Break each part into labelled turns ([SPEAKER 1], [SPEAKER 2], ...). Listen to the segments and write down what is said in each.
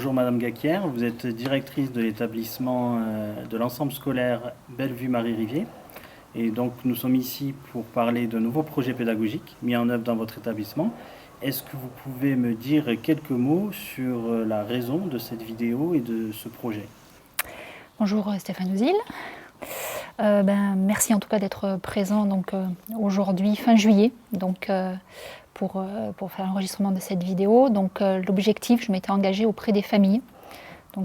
[SPEAKER 1] Bonjour Madame Gaquière, vous êtes directrice de l'établissement de l'ensemble scolaire Bellevue-Marie-Rivier. Et donc nous sommes ici pour parler de nouveaux projets pédagogiques mis en œuvre dans votre établissement. Est-ce que vous pouvez me dire quelques mots sur la raison de cette vidéo et de ce projet?
[SPEAKER 2] Bonjour Stéphane Ouzil. Merci en tout cas d'être présent aujourd'hui fin juillet pour faire l'enregistrement de cette vidéo. L'objectif, je m'étais engagée auprès des familles,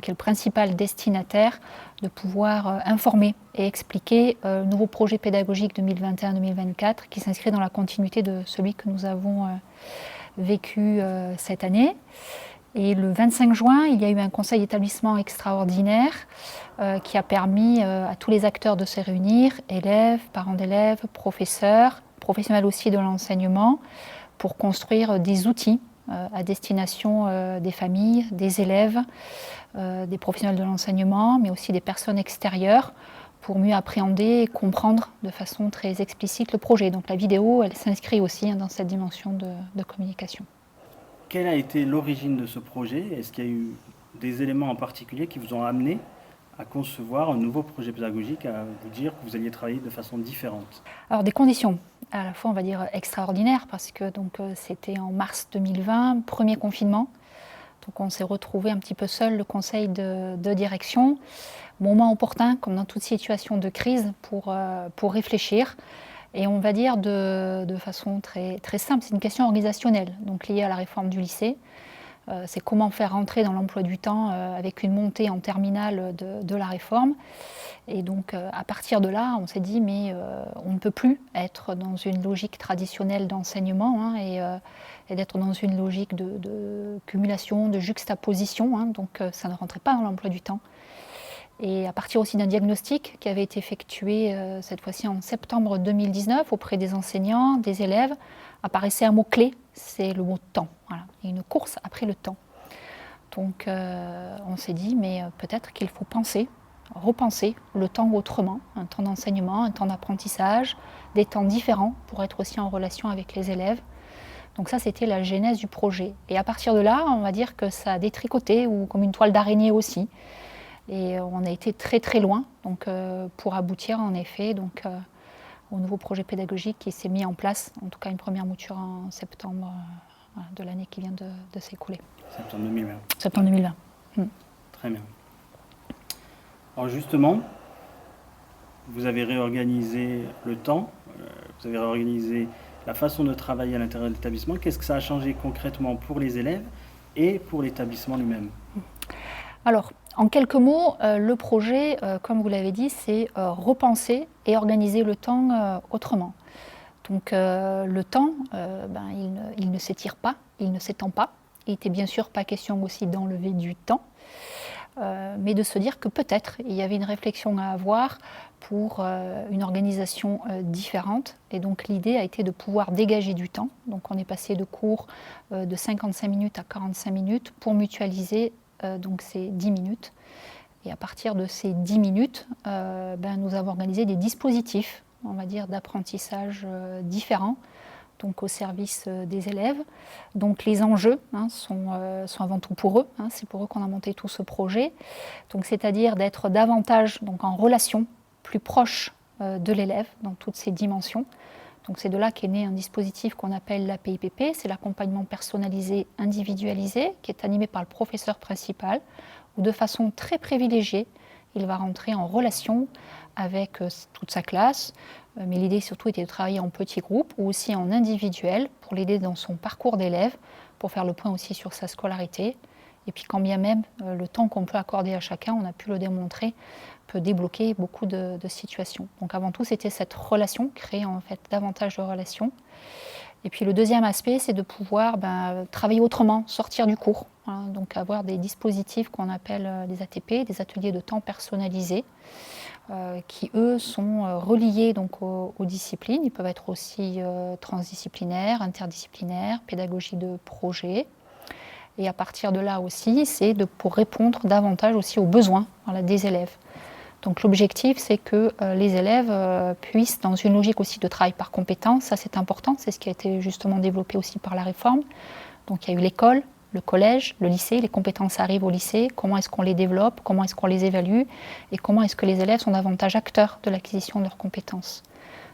[SPEAKER 2] qui est le principal destinataire, de pouvoir informer et expliquer le nouveau projet pédagogique 2021-2024 qui s'inscrit dans la continuité de celui que nous avons vécu cette année. Et le 25 juin, il y a eu un conseil d'établissement extraordinaire qui a permis à tous les acteurs de se réunir, élèves, parents d'élèves, professeurs, professionnels aussi de l'enseignement, pour construire des outils à destination des familles, des élèves, des professionnels de l'enseignement, mais aussi des personnes extérieures, pour mieux appréhender et comprendre de façon très explicite le projet. Donc la vidéo, elle s'inscrit aussi dans cette dimension de communication.
[SPEAKER 1] Quelle a été l'origine de ce projet? Est-ce qu'il y a eu des éléments en particulier qui vous ont amené à concevoir un nouveau projet pédagogique, à vous dire que vous alliez travailler de façon différente?
[SPEAKER 2] Alors des conditions à la fois on va dire extraordinaires, parce que c'était en mars 2020, premier confinement. Donc on s'est retrouvé un petit peu seul, le conseil de direction. Moment opportun, comme dans toute situation de crise, pour réfléchir. Et on va dire de façon très, très simple, c'est une question organisationnelle, donc liée à la réforme du lycée. C'est comment faire rentrer dans l'emploi du temps avec une montée en terminale de la réforme. Et donc à partir de là, on s'est dit mais on ne peut plus être dans une logique traditionnelle d'enseignement et d'être dans une logique de cumulation, de juxtaposition. Donc ça ne rentrait pas dans l'emploi du temps. Et à partir aussi d'un diagnostic qui avait été effectué cette fois-ci en septembre 2019 auprès des enseignants, des élèves, apparaissait un mot-clé, c'est le mot temps. Voilà. Et une course après le temps. Donc on s'est dit, mais peut-être qu'il faut repenser le temps autrement, un temps d'enseignement, un temps d'apprentissage, des temps différents pour être aussi en relation avec les élèves. Donc ça, c'était la genèse du projet. Et à partir de là, on va dire que ça a détricoté, ou comme une toile d'araignée aussi. Et on a été très très loin pour aboutir en effet au nouveau projet pédagogique qui s'est mis en place, en tout cas une première mouture en septembre de l'année qui vient de s'écouler.
[SPEAKER 1] Septembre 2020.
[SPEAKER 2] Septembre 2020.
[SPEAKER 1] Très bien. Alors justement, vous avez réorganisé le temps, vous avez réorganisé la façon de travailler à l'intérieur de l'établissement. Qu'est-ce que ça a changé concrètement pour les élèves et pour l'établissement lui-même?
[SPEAKER 2] Alors, en quelques mots, le projet, comme vous l'avez dit, c'est repenser et organiser le temps autrement. Donc le temps, il ne s'étire pas, il ne s'étend pas. Il n'était bien sûr pas question aussi d'enlever du temps, mais de se dire que peut-être il y avait une réflexion à avoir pour une organisation différente. Et donc l'idée a été de pouvoir dégager du temps. Donc on est passé de cours de 55 minutes à 45 minutes pour mutualiser donc c'est 10 minutes. Et à partir de ces 10 minutes, nous avons organisé des dispositifs, on va dire, d'apprentissage différents, donc au service des élèves. Donc les enjeux sont avant tout pour eux, c'est pour eux qu'on a monté tout ce projet. Donc c'est-à-dire d'être davantage en relation, plus proche de l'élève dans toutes ses dimensions. Donc c'est de là qu'est né un dispositif qu'on appelle l'APIPP, c'est l'accompagnement personnalisé individualisé, qui est animé par le professeur principal, où de façon très privilégiée, il va rentrer en relation avec toute sa classe, mais l'idée surtout était de travailler en petits groupes ou aussi en individuel pour l'aider dans son parcours d'élève, pour faire le point aussi sur sa scolarité. Et puis quand bien même le temps qu'on peut accorder à chacun, on a pu le démontrer, peut débloquer beaucoup de situations. Donc avant tout, c'était cette relation, créer en fait davantage de relations. Et puis le deuxième aspect, c'est de pouvoir travailler autrement, sortir du cours. Voilà, donc avoir des dispositifs qu'on appelle des ATP, des ateliers de temps personnalisés, qui eux sont reliés aux disciplines. Ils peuvent être aussi transdisciplinaires, interdisciplinaires, pédagogie de projet. Et à partir de là aussi, c'est pour répondre davantage aussi aux besoins des élèves. Donc l'objectif, c'est que les élèves puissent, dans une logique aussi de travail par compétences, ça c'est important, c'est ce qui a été justement développé aussi par la réforme. Donc il y a eu l'école, le collège, le lycée, les compétences arrivent au lycée, comment est-ce qu'on les développe, comment est-ce qu'on les évalue et comment est-ce que les élèves sont davantage acteurs de l'acquisition de leurs compétences.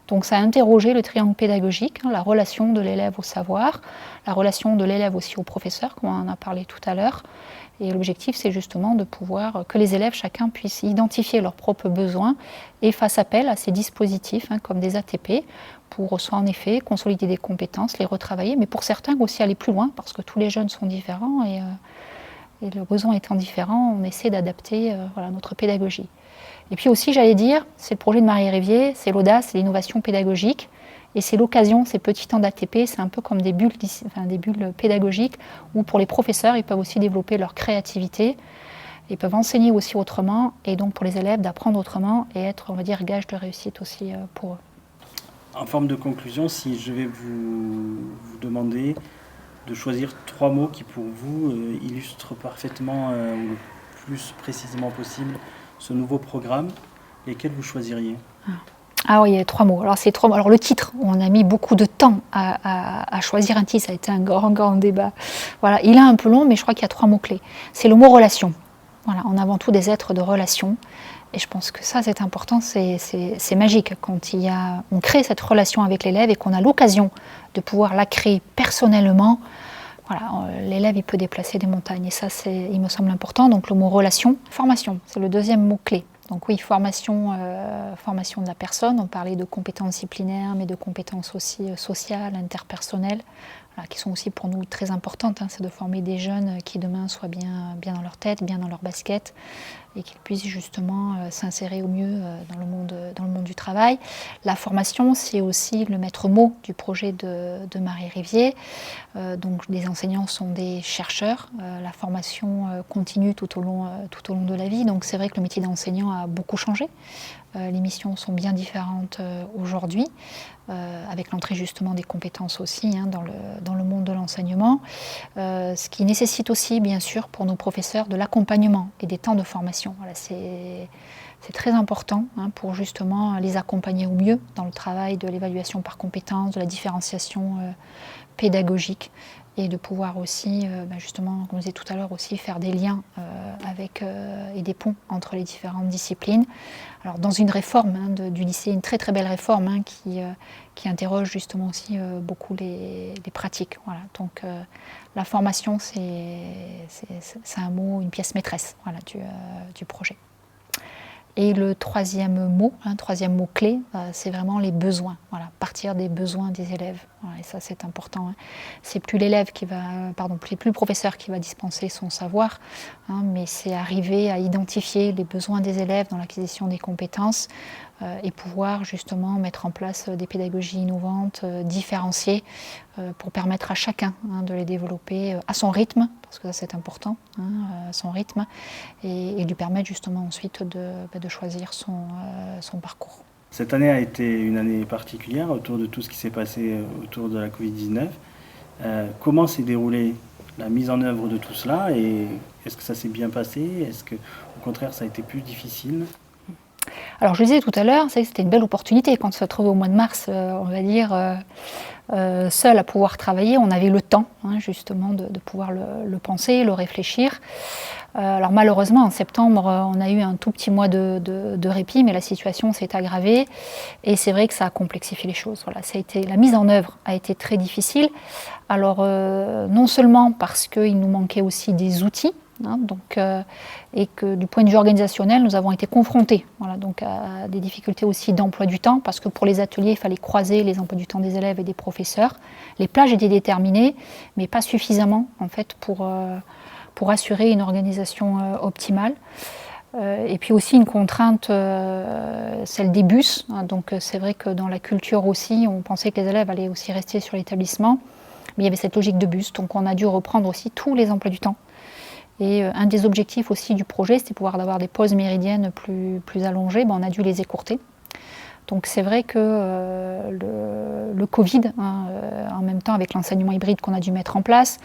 [SPEAKER 2] Donc ça a interrogé le triangle pédagogique, la relation de l'élève au savoir, la relation de l'élève aussi au professeur, comme on en a parlé tout à l'heure. Et l'objectif, c'est justement de pouvoir que les élèves, chacun puisse identifier leurs propres besoins et fasse appel à ces dispositifs, comme des ATP, pour soit en effet consolider des compétences, les retravailler, mais pour certains aussi aller plus loin, parce que tous les jeunes sont différents et le besoin étant différent, on essaie d'adapter notre pédagogie. Et puis aussi, j'allais dire, c'est le projet de Marie Rivier, c'est l'audace, c'est l'innovation pédagogique. Et c'est l'occasion, ces petits temps d'ATP, c'est un peu comme des bulles pédagogiques, où pour les professeurs, ils peuvent aussi développer leur créativité, ils peuvent enseigner aussi autrement, et donc pour les élèves, d'apprendre autrement et être, on va dire, gage de réussite aussi pour eux.
[SPEAKER 1] En forme de conclusion, si je vais vous demander de choisir 3 mots qui, pour vous, illustrent parfaitement, ou le plus précisément possible, ce nouveau programme, lesquels vous choisiriez ?
[SPEAKER 2] Ah oui, il y a 3 mots. Alors, c'est 3 mots. Alors, le titre, on a mis beaucoup de temps à choisir un titre, ça a été un grand débat. Voilà, il est un peu long, mais je crois qu'il y a 3 mots-clés. C'est le mot relation. Voilà, on est avant tout des êtres de relation. Et je pense que ça, c'est important, c'est magique. Quand on crée cette relation avec l'élève et qu'on a l'occasion de pouvoir la créer personnellement, voilà, l'élève, il peut déplacer des montagnes. Et ça, il me semble important. Donc, le mot relation. Formation, c'est le deuxième mot-clé. Donc oui, formation de la personne, on parlait de compétences disciplinaires, mais de compétences aussi sociales, interpersonnelles, voilà, qui sont aussi pour nous très importantes. C'est de former des jeunes qui demain soient bien dans leur tête, bien dans leur basket, et qu'ils puissent justement s'insérer au mieux dans le monde du travail. La formation, c'est aussi le maître mot du projet de Marie Rivier. Donc les enseignants sont des chercheurs. La formation continue tout au long de la vie. Donc c'est vrai que le métier d'enseignant a beaucoup changé. Les missions sont bien différentes aujourd'hui, avec l'entrée justement des compétences aussi dans le monde de l'enseignement. Ce qui nécessite aussi, bien sûr, pour nos professeurs, de l'accompagnement et des temps de formation. Voilà, c'est très important pour justement les accompagner au mieux dans le travail de l'évaluation par compétences, de la différenciation pédagogique, et de pouvoir aussi, justement, comme je disais tout à l'heure, aussi faire des liens et des ponts entre les différentes disciplines. Alors, dans une réforme du lycée, une très très belle réforme qui interroge justement aussi beaucoup les pratiques. Voilà. Donc, la formation, c'est un mot, une pièce maîtresse, voilà, du projet. Et le troisième mot clé, c'est vraiment les besoins. Voilà, partir des besoins des élèves. Voilà, et ça, c'est important. C'est plus l'élève plus le professeur qui va dispenser son savoir, mais c'est arriver à identifier les besoins des élèves dans l'acquisition des compétences et pouvoir justement mettre en place des pédagogies innovantes, différenciées, pour permettre à chacun de les développer à son rythme, parce que ça c'est important, à son rythme, et lui permettre justement ensuite de choisir son parcours.
[SPEAKER 1] Cette année a été une année particulière autour de tout ce qui s'est passé autour de la Covid-19. Comment s'est déroulée la mise en œuvre de tout cela, et est-ce que ça s'est bien passé? Est-ce que, au contraire, ça a été plus difficile?
[SPEAKER 2] Alors je le disais tout à l'heure, c'était une belle opportunité quand on se retrouvait au mois de mars, on va dire, seul à pouvoir travailler. On avait le temps justement de pouvoir le penser, le réfléchir. Alors malheureusement, en septembre, on a eu un tout petit mois de répit, mais la situation s'est aggravée et c'est vrai que ça a complexifié les choses. Voilà, la mise en œuvre a été très difficile. Alors non seulement parce qu'il nous manquait aussi des outils, et que du point de vue organisationnel, nous avons été confrontés à des difficultés aussi d'emploi du temps, parce que pour les ateliers, il fallait croiser les emplois du temps des élèves et des professeurs. Les plages étaient déterminées, mais pas suffisamment en fait, pour assurer une organisation optimale. Et puis aussi une contrainte, celle des bus. Donc c'est vrai que dans la culture aussi, on pensait que les élèves allaient aussi rester sur l'établissement, mais il y avait cette logique de bus, donc on a dû reprendre aussi tous les emplois du temps. Et un des objectifs aussi du projet, c'était pouvoir avoir des pauses méridiennes plus allongées. On a dû les écourter. Donc c'est vrai que le Covid, en même temps avec l'enseignement hybride qu'on a dû mettre en place,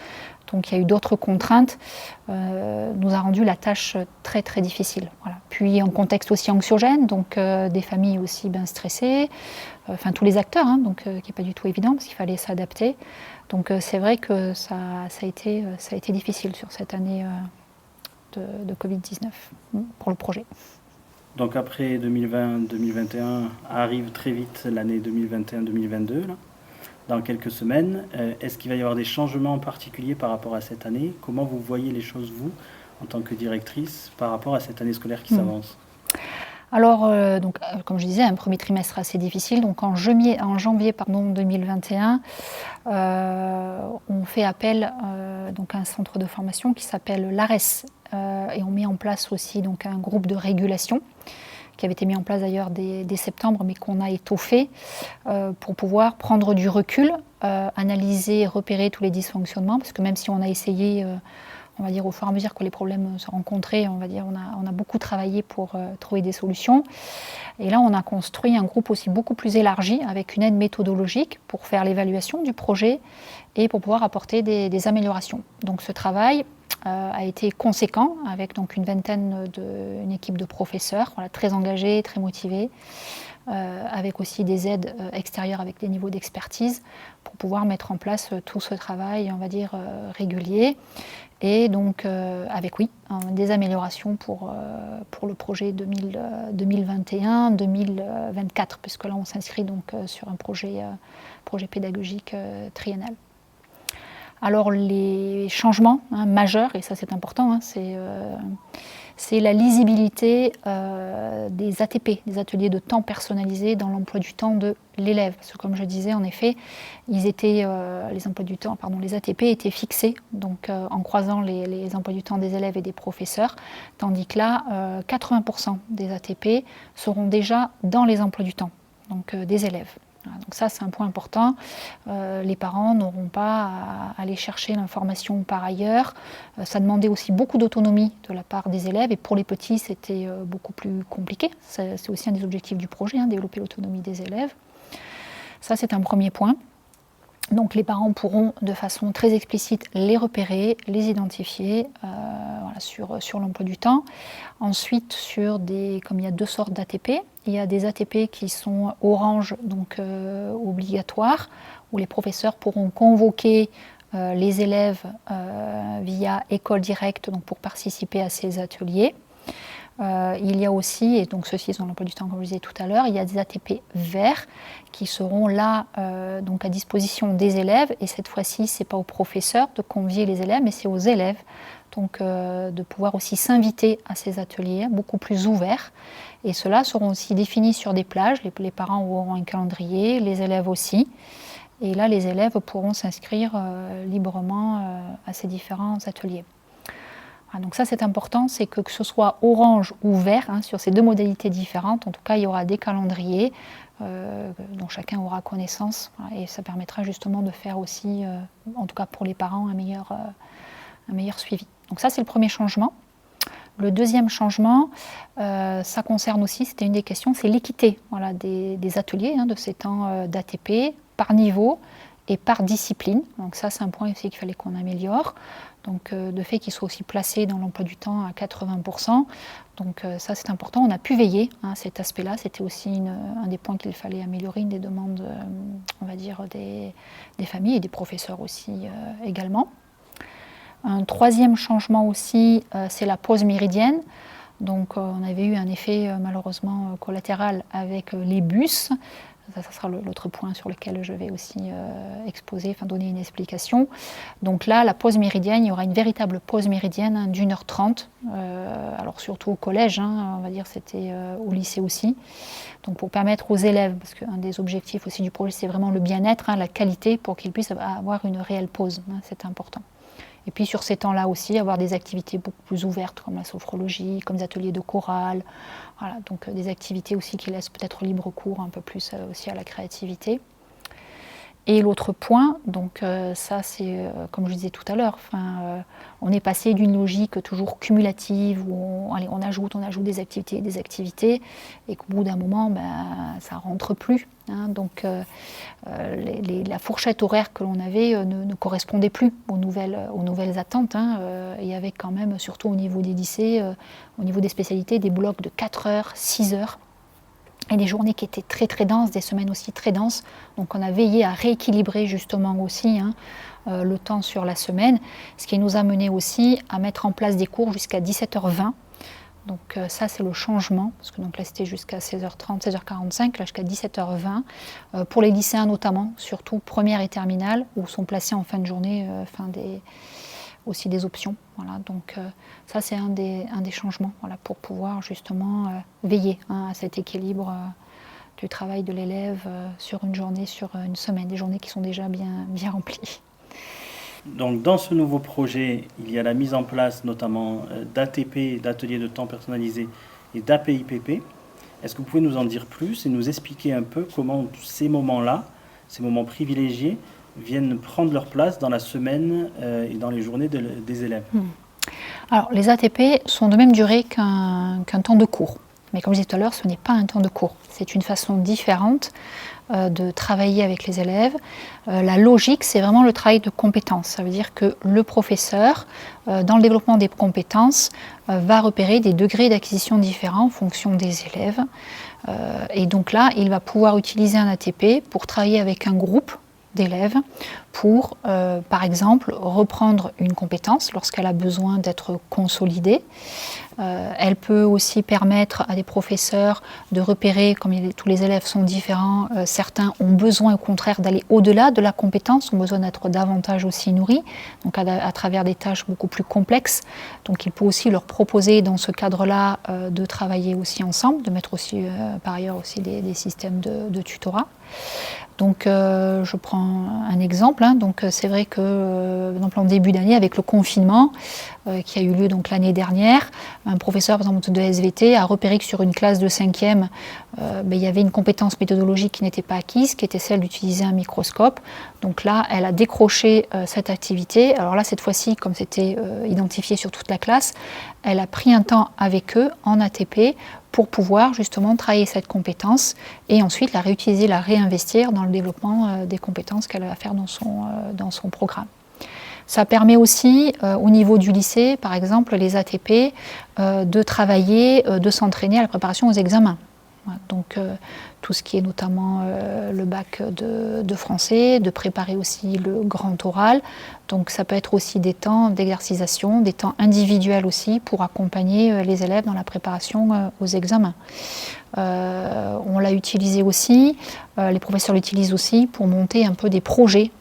[SPEAKER 2] donc il y a eu d'autres contraintes, nous a rendu la tâche très très difficile. Voilà. Puis un contexte aussi anxiogène, donc des familles aussi bien stressées, enfin tous les acteurs, donc qui n'est pas du tout évident parce qu'il fallait s'adapter. Donc c'est vrai que ça a été difficile sur cette année de Covid-19 pour le projet.
[SPEAKER 1] Donc après 2020-2021 arrive très vite l'année 2021-2022, dans quelques semaines. Est-ce qu'il va y avoir des changements en particulier par rapport à cette année? Comment vous voyez les choses, vous, en tant que directrice, par rapport à cette année scolaire qui s'avance?
[SPEAKER 2] Alors, comme je disais, un premier trimestre assez difficile. Donc en janvier 2021, on fait appel donc à un centre de formation qui s'appelle l'ARES. Et on met en place aussi donc, un groupe de régulation qui avait été mis en place d'ailleurs dès septembre, mais qu'on a étoffé pour pouvoir prendre du recul, analyser et repérer tous les dysfonctionnements, parce que même si on a essayé, on va dire au fur et à mesure que les problèmes se rencontraient, on a beaucoup travaillé pour trouver des solutions. Et là, on a construit un groupe aussi beaucoup plus élargi, avec une aide méthodologique pour faire l'évaluation du projet et pour pouvoir apporter des améliorations. Donc ce travail a été conséquent, avec donc une équipe de professeurs, très engagés, très motivés, avec aussi des aides extérieures avec des niveaux d'expertise pour pouvoir mettre en place tout ce travail, on va dire, régulier. Et donc avec, des améliorations pour le projet 2021-2024, puisque là on s'inscrit donc sur un projet pédagogique triennal. Alors les changements majeurs, et ça c'est important, c'est la lisibilité des ATP, des ateliers de temps personnalisés dans l'emploi du temps de l'élève. Parce que comme je disais, en effet, les ATP étaient fixés, donc en croisant les emplois du temps des élèves et des professeurs, tandis que là, 80% des ATP seront déjà dans les emplois du temps, donc des élèves. Donc ça, c'est un point important. Les parents n'auront pas à aller chercher l'information par ailleurs. Ça demandait aussi beaucoup d'autonomie de la part des élèves. Et pour les petits, c'était beaucoup plus compliqué. C'est aussi un des objectifs du projet, développer l'autonomie des élèves. Ça, c'est un premier point. Donc les parents pourront de façon très explicite les repérer, les identifier sur l'emploi du temps. Ensuite, comme il y a deux sortes d'ATP, il y a des ATP qui sont orange, donc obligatoires, où les professeurs pourront convoquer les élèves via école directe, donc pour participer à ces ateliers. Il y a aussi, et donc ceux-ci sont l'emploi du temps comme je disais tout à l'heure, il y a des ATP verts qui seront là donc à disposition des élèves, et cette fois-ci c'est pas aux professeurs de convier les élèves, mais c'est aux élèves donc de pouvoir aussi s'inviter à ces ateliers beaucoup plus ouverts, et ceux-là seront aussi définis sur des plages, les parents auront un calendrier, les élèves aussi, et là les élèves pourront s'inscrire librement à ces différents ateliers. Donc ça c'est important, c'est que ce soit orange ou vert, sur ces deux modalités différentes, en tout cas il y aura des calendriers dont chacun aura connaissance, et ça permettra justement de faire aussi, en tout cas pour les parents, un meilleur suivi. Donc ça c'est le premier changement. Le deuxième changement, ça concerne aussi, c'était une des questions, c'est l'équité des ateliers, de ces temps d'ATP par niveau et par discipline. Donc ça c'est un point aussi qu'il fallait qu'on améliore. Donc de fait qu'ils soient aussi placés dans l'emploi du temps à 80%. Donc ça c'est important, on a pu veiller à cet aspect-là, c'était aussi un des points qu'il fallait améliorer, une des demandes, on va dire, des familles et des professeurs aussi également. Un troisième changement aussi, c'est la pause méridienne. Donc on avait eu un effet malheureusement collatéral avec les bus. Ça sera l'autre point sur lequel je vais aussi donner une explication. Donc là, la pause méridienne, il y aura une véritable pause méridienne d'1h30, alors surtout au collège, on va dire, c'était au lycée aussi. Donc pour permettre aux élèves, parce qu'un des objectifs aussi du projet, c'est vraiment le bien-être, la qualité, pour qu'ils puissent avoir une réelle pause, c'est important. Et puis sur ces temps-là aussi, avoir des activités beaucoup plus ouvertes, comme la sophrologie, comme des ateliers de chorale. Voilà, donc des activités aussi qui laissent peut-être libre cours un peu plus aussi à la créativité. Et l'autre point, donc ça c'est comme je disais tout à l'heure, on est passé d'une logique toujours cumulative où on ajoute des activités, et qu'au bout d'un moment, ça rentre plus. Hein, donc la fourchette horaire que l'on avait ne correspondait plus aux nouvelles attentes. Hein, il y avait quand même, surtout au niveau des lycées, au niveau des spécialités, des blocs de 4 heures, 6 heures. Et des journées qui étaient très très denses, des semaines aussi très denses. Donc on a veillé à rééquilibrer justement aussi le temps sur la semaine, ce qui nous a mené aussi à mettre en place des cours jusqu'à 17h20. Donc ça c'est le changement, parce que donc là c'était jusqu'à 16h30, 16h45, là jusqu'à 17h20, pour les lycéens notamment, surtout première et terminale, où sont placés en fin de journée aussi des options. Voilà, donc ça c'est un des changements, voilà, pour pouvoir justement veiller à cet équilibre du travail de l'élève sur une journée, sur une semaine, des journées qui sont déjà bien remplies.
[SPEAKER 1] Donc dans ce nouveau projet, il y a la mise en place notamment d'ATP, d'ateliers de temps personnalisés, et d'APIPP. Est-ce que vous pouvez nous en dire plus et nous expliquer un peu comment ces moments-là, ces moments privilégiés, viennent prendre leur place dans la semaine et dans les journées des élèves?
[SPEAKER 2] Alors, les ATP sont de même durée qu'un temps de cours. Mais comme je disais tout à l'heure, ce n'est pas un temps de cours. C'est une façon différente de travailler avec les élèves. La logique, c'est vraiment le travail de compétences. Ça veut dire que le professeur, dans le développement des compétences, va repérer des degrés d'acquisition différents en fonction des élèves. Et donc là, il va pouvoir utiliser un ATP pour travailler avec un groupe d'élèves pour, par exemple, reprendre une compétence lorsqu'elle a besoin d'être consolidée. Elle peut aussi permettre à des professeurs de repérer, comme tous les élèves sont différents, certains ont besoin au contraire d'aller au-delà de la compétence, ont besoin d'être davantage aussi nourris, donc à travers des tâches beaucoup plus complexes. Donc il peut aussi leur proposer dans ce cadre-là de travailler aussi ensemble, de mettre aussi par ailleurs aussi des systèmes de tutorat. Donc je prends un exemple, donc c'est vrai que par exemple, en début d'année, avec le confinement qui a eu lieu donc l'année dernière, un professeur par exemple de SVT a repéré que sur une classe de 5e, il y avait une compétence méthodologique qui n'était pas acquise, qui était celle d'utiliser un microscope. Donc là, elle a décroché cette activité. Alors là, cette fois-ci, comme c'était identifié sur toute la classe, elle a pris un temps avec eux en ATP pour pouvoir justement travailler cette compétence et ensuite la réutiliser, la réinvestir dans le développement des compétences qu'elle va faire dans son programme. Ça permet aussi, au niveau du lycée, par exemple, les ATP, de travailler, de s'entraîner à la préparation aux examens. Voilà, donc tout ce qui est notamment le bac de français, de préparer aussi le grand oral. Donc ça peut être aussi des temps d'exercitation, des temps individuels aussi pour accompagner les élèves dans la préparation aux examens. On l'a utilisé aussi, les professeurs l'utilisent aussi pour monter un peu des projets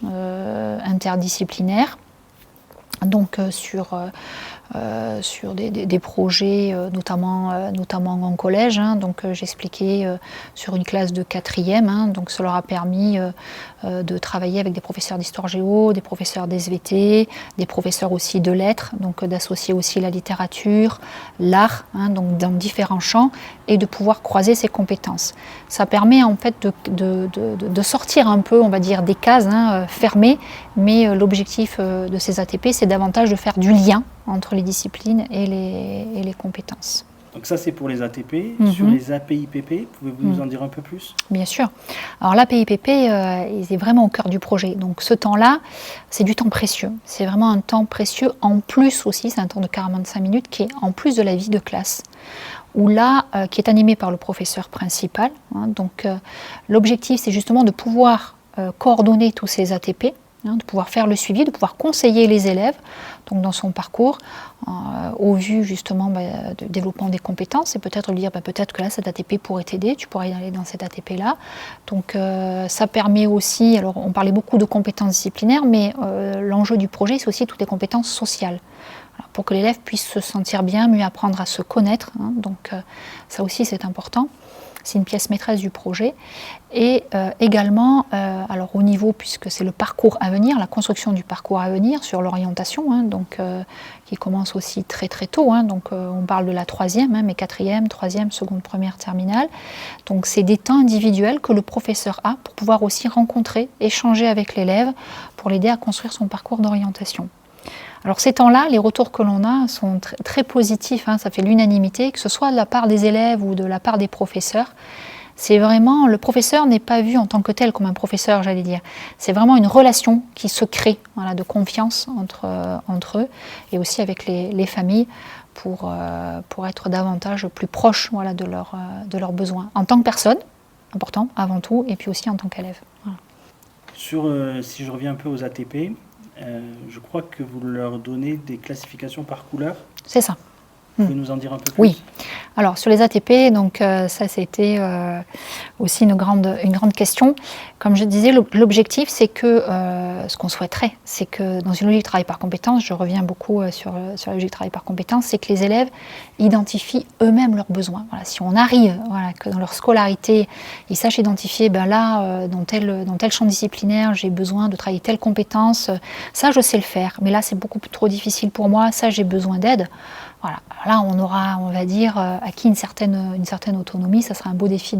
[SPEAKER 2] interdisciplinaires. Donc sur des projets notamment en collège. Donc j'expliquais sur une classe de 4e. Donc ça leur a permis de travailler avec des professeurs d'histoire géo, des professeurs d'SVT, des professeurs aussi de lettres, donc d'associer aussi la littérature, l'art, donc dans différents champs, et de pouvoir croiser ces compétences. Ça permet en fait de sortir un peu, on va dire, des cases fermées, mais l'objectif de ces ATP, c'est davantage de faire du lien entre les disciplines et les compétences.
[SPEAKER 1] Donc ça, c'est pour les ATP. Sur les APIPP, pouvez-vous nous en dire un peu plus?
[SPEAKER 2] Bien sûr. Alors l'APIPP, il est vraiment au cœur du projet. Donc ce temps-là, c'est du temps précieux. C'est vraiment un temps précieux. En plus aussi, c'est un temps de 45 minutes qui est en plus de la vie de classe, où là, qui est animé par le professeur principal. Donc l'objectif, c'est justement de pouvoir coordonner tous ces ATP, de pouvoir faire le suivi, de pouvoir conseiller les élèves donc dans son parcours au vu justement du développement des compétences et peut-être lui dire peut-être que là cet ATP pourrait t'aider, tu pourrais y aller dans cet ATP là. Donc ça permet aussi, alors on parlait beaucoup de compétences disciplinaires, mais l'enjeu du projet c'est aussi toutes les compétences sociales. Alors, pour que l'élève puisse se sentir bien, mieux apprendre à se connaître, donc ça aussi c'est important. c'est une pièce maîtresse du projet. Et également, alors au niveau, puisque c'est le parcours à venir, la construction du parcours à venir sur l'orientation, hein, donc, qui commence aussi très très tôt, hein, donc on parle de la troisième, hein, mais quatrième, troisième, seconde, première, terminale. Donc c'est des temps individuels que le professeur a pour pouvoir aussi rencontrer, échanger avec l'élève, pour l'aider à construire son parcours d'orientation. Alors ces temps-là, les retours que l'on a sont très positifs, hein, ça fait l'unanimité, que ce soit de la part des élèves ou de la part des professeurs. C'est vraiment, le professeur n'est pas vu en tant que tel comme un professeur, j'allais dire. C'est vraiment une relation qui se crée, voilà, de confiance entre eux et aussi avec les familles pour être davantage plus proches, voilà, de leurs besoins. En tant que personne, important avant tout, et puis aussi en tant qu'élève. Voilà.
[SPEAKER 1] Si je reviens un peu aux ATP, je crois que vous leur donnez des classifications par couleur.
[SPEAKER 2] C'est ça.
[SPEAKER 1] Vous pouvez nous en dire un peu plus?
[SPEAKER 2] Oui. Alors sur les ATP, donc ça c'était aussi une grande question. Comme je disais, l'objectif c'est que ce qu'on souhaiterait, c'est que dans une logique de travail par compétence, je reviens beaucoup sur la logique de travail par compétence, c'est que les élèves identifient eux-mêmes leurs besoins. Voilà, si on arrive, voilà, que dans leur scolarité, ils sachent identifier, ben là, dans tel champ disciplinaire, j'ai besoin de travailler telle compétence, ça je sais le faire, mais là c'est beaucoup trop difficile pour moi, ça j'ai besoin d'aide. Voilà. Là, on aura, on va dire, acquis une certaine autonomie. Ça sera un beau défi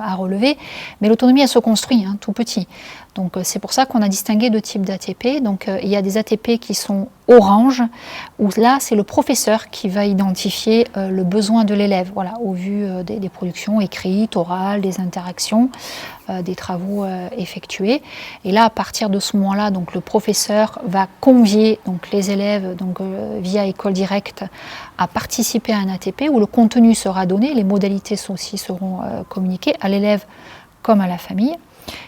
[SPEAKER 2] à relever. Mais l'autonomie, elle se construit, hein, tout petit. Donc, c'est pour ça qu'on a distingué deux types d'ATP. Donc, il y a des ATP qui sont orange, où là, c'est le professeur qui va identifier le besoin de l'élève, voilà, au vu des productions écrites, orales, des interactions, des travaux effectués. Et là, à partir de ce moment-là, donc, le professeur va convier donc, les élèves donc, via école directe à participer à un ATP où le contenu sera donné, les modalités aussi seront communiquées à l'élève comme à la famille.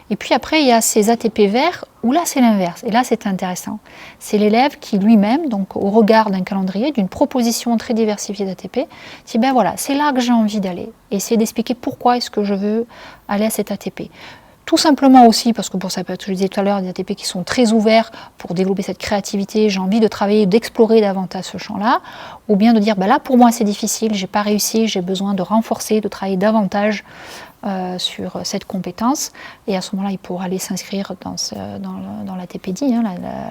[SPEAKER 2] Et puis après, il y a ces ATP verts où là, c'est l'inverse. Et là, c'est intéressant. C'est l'élève qui lui-même, donc au regard d'un calendrier, d'une proposition très diversifiée d'ATP, dit ben voilà, c'est là que j'ai envie d'aller. Et essayer d'expliquer pourquoi est-ce que je veux aller à cet ATP. Tout simplement aussi, parce que pour ça peut être, je disais tout à l'heure, des ATP qui sont très ouverts pour développer cette créativité, j'ai envie de travailler, d'explorer davantage ce champ-là, ou bien de dire, ben là pour moi c'est difficile, j'ai pas réussi, j'ai besoin de renforcer, de travailler davantage sur cette compétence, et à ce moment-là il pourra aller s'inscrire dans l'ATP dit, hein,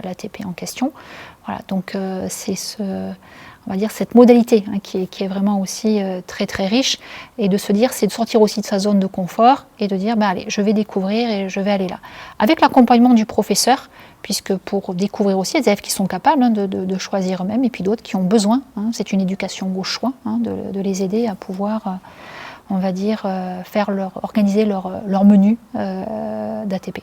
[SPEAKER 2] l'ATP en question. Voilà, donc c'est on va dire cette modalité hein, qui est vraiment aussi très très riche, et de se dire, c'est de sortir aussi de sa zone de confort et de dire, ben allez, je vais découvrir et je vais aller là. Avec l'accompagnement du professeur, puisque pour découvrir aussi, il y a des élèves qui sont capables hein, de choisir eux-mêmes, et puis d'autres qui ont besoin, hein, c'est une éducation au choix, hein, de les aider à pouvoir, on va dire, organiser leur menu d'ATP.